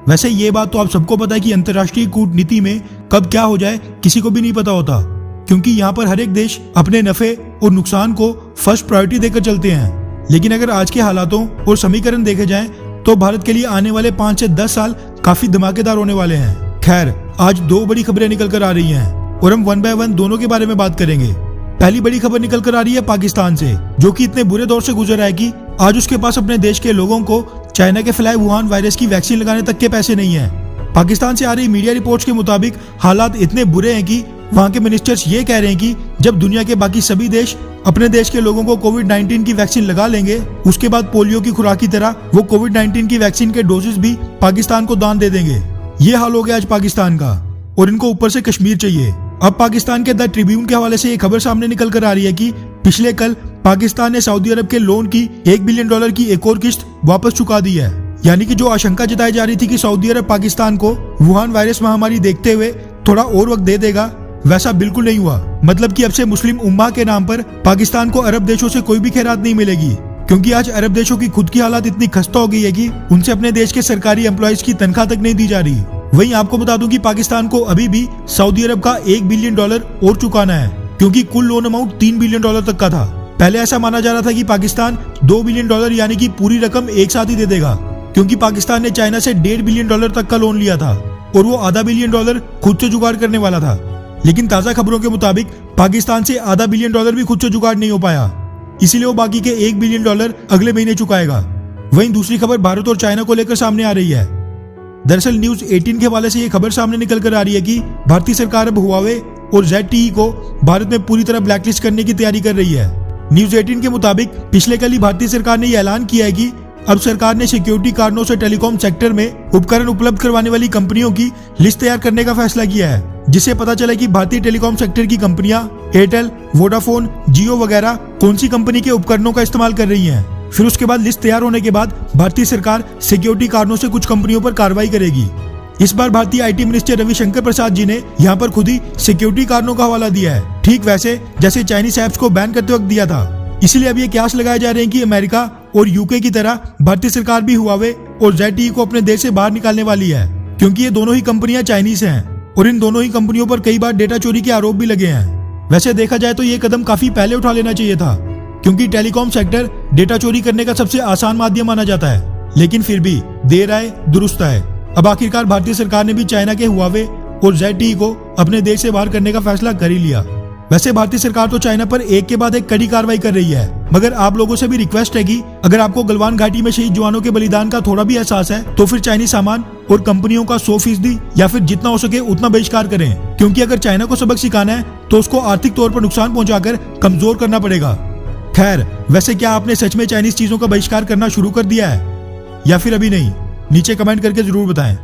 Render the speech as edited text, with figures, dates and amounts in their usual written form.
वैसे ये बात तो आप सबको पता है कि अंतर्राष्ट्रीय कूटनीति में कब क्या हो जाए किसी को भी नहीं पता होता, क्योंकि यहाँ पर हर एक देश अपने नफे और नुकसान को फर्स्ट प्रायोरिटी देकर चलते हैं। लेकिन अगर आज के हालातों और समीकरण देखे जाएं तो भारत के लिए आने वाले 5 से 10 साल काफी धमाकेदार होने वाले हैं। खैर, आज 2 बड़ी खबरें निकल कर आ रही हैं और हम 1 बाय 1 दोनों के बारे में बात करेंगे। पहली बड़ी खबर निकल कर आ रही है पाकिस्तान से, जो कि इतने बुरे दौर से गुजर रहा है कि आज उसके पास अपने देश के लोगों को चाइना के फैलाए वुहान वायरस की वैक्सीन लगाने तक के पैसे नहीं है। पाकिस्तान से आ रही मीडिया रिपोर्ट्स के मुताबिक हालात इतने बुरे हैं कि वहाँ के मिनिस्टर्स ये कह रहे हैं कि जब दुनिया के बाकी सभी देश अपने देश के लोगों को कोविड-19 की वैक्सीन लगा लेंगे, उसके बाद पोलियो की खुराक की तरह वो कोविड-19 की वैक्सीन के डोजेस भी पाकिस्तान को दान दे देंगे। ये हाल हो गया आज पाकिस्तान का, और इनको ऊपर से कश्मीर चाहिए। अब पाकिस्तान के द ट्रिब्यून के हवाले से ये खबर सामने निकल कर आ रही है कि पिछले कल पाकिस्तान ने सऊदी अरब के लोन की $1 बिलियन की एक और किस्त वापस चुका दी है। यानी कि जो आशंका जताई जा रही थी कि सऊदी अरब पाकिस्तान को वुहान वायरस महामारी देखते हुए थोड़ा और वक्त दे देगा, वैसा बिल्कुल नहीं हुआ। मतलब कि अब से मुस्लिम उम्मा के नाम पर पाकिस्तान को अरब देशों से कोई भी खैरात नहीं मिलेगी, क्योंकि आज अरब देशों की खुद की हालात इतनी खस्ता हो गई है कि उनसे अपने देश के सरकारी एम्प्लॉइज की तनख्वाह तक नहीं दी जा रही। वहीं आपको बता दूं कि पाकिस्तान को अभी भी सऊदी अरब का $1 बिलियन और चुकाना है, क्योंकि कुल लोन अमाउंट $3 बिलियन तक का था। पहले ऐसा माना जा रहा था कि पाकिस्तान $2 बिलियन यानी कि पूरी रकम एक साथ ही दे देगा, क्योंकि पाकिस्तान ने चाइना से $1.5 बिलियन तक का लोन लिया था और वो $0.5 बिलियन खुद से जुगाड़ करने वाला था। लेकिन ताजा खबरों के मुताबिक पाकिस्तान से $0.5 बिलियन भी खुद से जुगाड़ नहीं हो पाया, इसीलिए वो बाकी के $1 बिलियन अगले महीने चुकाएगा। वहीं दूसरी खबर भारत और चाइना को लेकर सामने आ रही है। दरअसल न्यूज 18 के हवाले से ये खबर सामने निकल कर आ रही है कि भारतीय सरकार अब हुआवे और ZTE को भारत में पूरी तरह ब्लैकलिस्ट करने की तैयारी कर रही है। न्यूज 18 के मुताबिक पिछले कल ही भारतीय सरकार ने यह ऐलान किया है कि अब सरकार ने सिक्योरिटी कारणों से टेलीकॉम सेक्टर में उपकरण उपलब्ध करवाने वाली कंपनियों की लिस्ट तैयार करने का फैसला किया है, जिससे पता चला कि भारतीय टेलीकॉम सेक्टर की कंपनियां एयरटेल, वोडाफोन, जियो वगैरह कौन सी कंपनी के उपकरणों का इस्तेमाल कर रही हैं। फिर उसके बाद लिस्ट तैयार होने के बाद भारतीय सरकार सिक्योरिटी कारणों से कुछ कंपनियों पर कार्रवाई करेगी। इस बार भारतीय IT मिनिस्टर रविशंकर प्रसाद जी ने यहाँ पर खुद ही सिक्योरिटी कारणों का हवाला दिया है, ठीक वैसे जैसे चाइनीज ऐप्स को बैन करते वक्त दिया था। इसलिए अब ये कयास लगाए जा रहे हैं कि अमेरिका और UK की तरह भारतीय सरकार भी हुआवे और ZTE को अपने देश से बाहर निकालने वाली है, क्योंकि ये दोनों ही कंपनियां चाइनीज हैं और इन दोनों ही कंपनियों पर कई बार डेटा चोरी के आरोप भी लगे हैं। वैसे देखा जाए तो ये कदम काफी पहले उठा लेना चाहिए था, क्योंकि टेलीकॉम सेक्टर डेटा चोरी करने का सबसे आसान माध्यम माना जाता है। लेकिन फिर भी देर आए दुरुस्त आए। अब आखिरकार भारतीय सरकार ने भी चाइना के हुआवे और ZTE को अपने देश से बाहर करने का फैसला कर ही लिया। वैसे भारतीय सरकार तो चाइना पर एक के बाद एक कड़ी कार्रवाई कर रही है, मगर आप लोगों से भी रिक्वेस्ट है कि अगर आपको गलवान घाटी में शहीद जवानों के बलिदान का थोड़ा भी एहसास है तो फिर चाइनीज सामान और कंपनियों का 100% या फिर जितना हो सके उतना बहिष्कार करें, क्योंकि अगर चाइना को सबक सिखाना है तो उसको आर्थिक तौर पर नुकसान पहुंचाकर कमजोर करना पड़ेगा। खैर, वैसे क्या आपने सच में चाइनीज चीजों का बहिष्कार करना शुरू कर दिया है या फिर अभी नहीं? नीचे कमेंट करके जरूर बताएं।